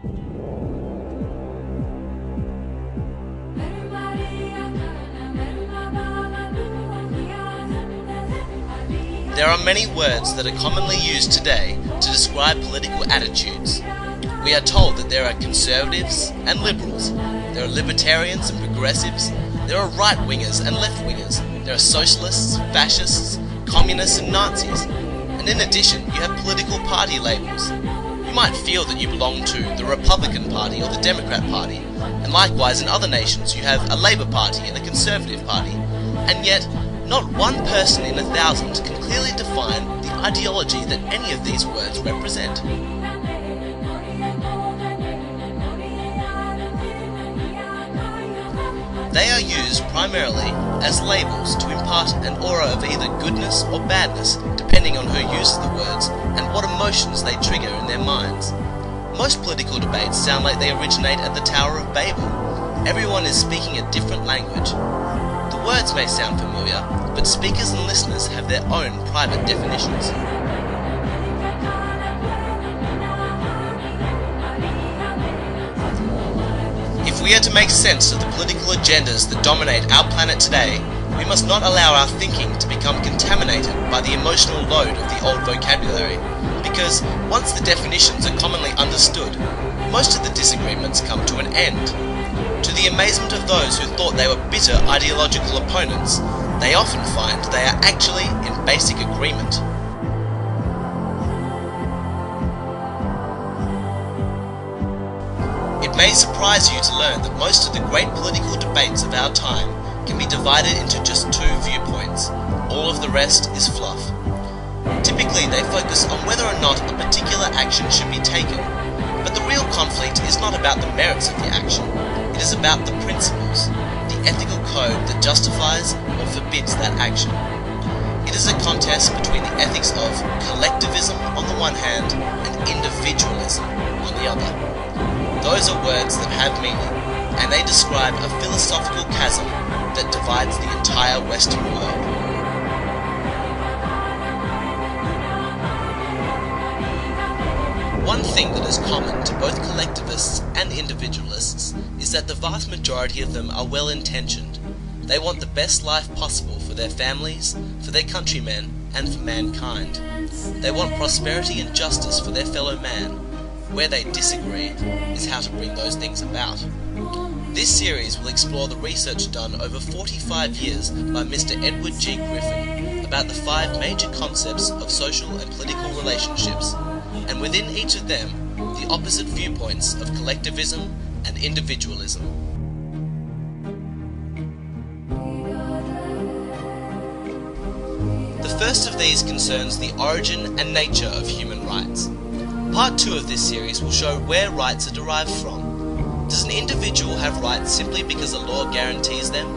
There are many words that are commonly used today to describe political attitudes. We are told that there are conservatives and liberals, there are libertarians and progressives, there are right-wingers and left-wingers, there are socialists, fascists, communists and Nazis, and in addition you have political party labels. You might feel that you belong to the Republican Party or the Democrat Party, and likewise in other nations you have a Labour Party and a Conservative Party, and yet not one person in 1,000 can clearly define the ideology that any of these words represent. They are used primarily as labels to impart an aura of either goodness or badness, depending on who uses the words and what emotions they trigger in their minds. Most political debates sound like they originate at the Tower of Babel. Everyone is speaking a different language. The words may sound familiar, but speakers and listeners have their own private definitions. If we are to make sense of the political agendas that dominate our planet today, we must not allow our thinking to become contaminated by the emotional load of the old vocabulary, because once the definitions are commonly understood, most of the disagreements come to an end. To the amazement of those who thought they were bitter ideological opponents, they often find they are actually in basic agreement. It may surprise you to learn that most of the great political debates of our time can be divided into just two viewpoints. All of the rest is fluff. Typically they focus on whether or not a particular action should be taken, but the real conflict is not about the merits of the action. It is about the principles, the ethical code that justifies or forbids that action. It is a contest between the ethics of collectivism on the one hand and individualism on the other. Those are words that have meaning, and they describe a philosophical chasm that divides the entire Western world. One thing that is common to both collectivists and individualists is that the vast majority of them are well-intentioned. They want the best life possible for their families, for their countrymen, and for mankind. They want prosperity and justice for their fellow man. Where they disagree is how to bring those things about. This series will explore the research done over 45 years by Mr. Edward G. Griffin about the 5 major concepts of social and political relationships, and within each of them, the opposite viewpoints of collectivism and individualism. The first of these concerns the origin and nature of human rights. Part 2 of this series will show where rights are derived from. Does an individual have rights simply because a law guarantees them?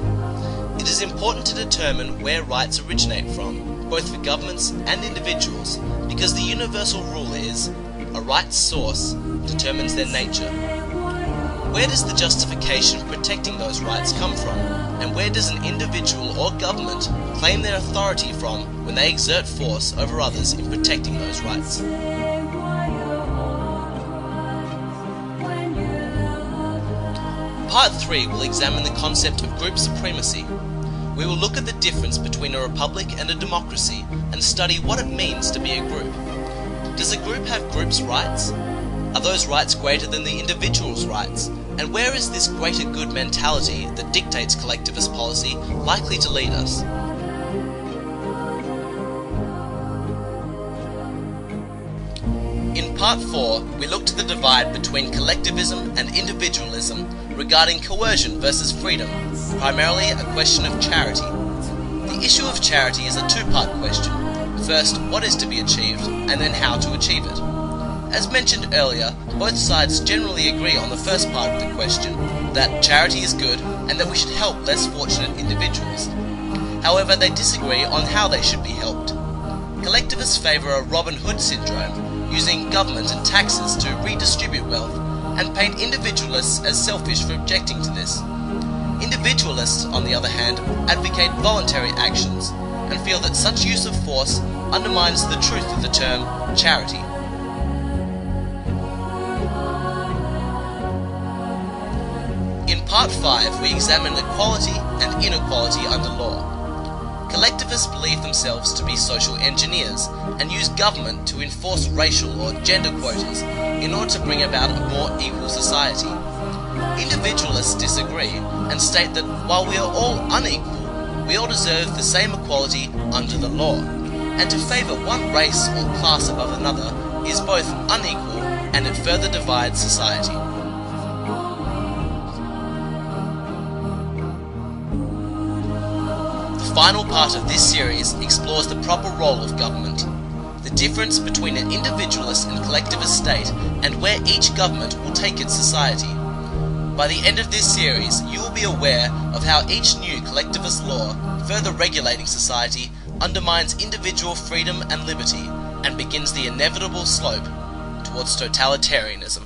It is important to determine where rights originate from, both for governments and individuals, because the universal rule is, a right's source determines their nature. Where does the justification for protecting those rights come from, and where does an individual or government claim their authority from when they exert force over others in protecting those rights? Part 3 will examine the concept of group supremacy. We will look at the difference between a republic and a democracy and study what it means to be a group. Does a group have groups' rights? Are those rights greater than the individual's rights? And where is this greater good mentality that dictates collectivist policy likely to lead us? In Part 4, we look to the divide between collectivism and individualism regarding coercion versus freedom, primarily a question of charity. The issue of charity is a two-part question. First, what is to be achieved, and then how to achieve it. As mentioned earlier, both sides generally agree on the first part of the question, that charity is good and that we should help less fortunate individuals. However, they disagree on how they should be helped. Collectivists favour a Robin Hood syndrome, using government and taxes to redistribute wealth, and paint individualists as selfish for objecting to this. Individualists, on the other hand, advocate voluntary actions, and feel that such use of force undermines the truth of the term charity. Part 5 we examine equality and inequality under law. Collectivists believe themselves to be social engineers and use government to enforce racial or gender quotas in order to bring about a more equal society. Individualists disagree and state that while we are all unequal, we all deserve the same equality under the law, and to favour one race or class above another is both unequal and it further divides society. The final part of this series explores the proper role of government, the difference between an individualist and collectivist state, and where each government will take its society. By the end of this series, you will be aware of how each new collectivist law, further regulating society, undermines individual freedom and liberty, and begins the inevitable slope towards totalitarianism.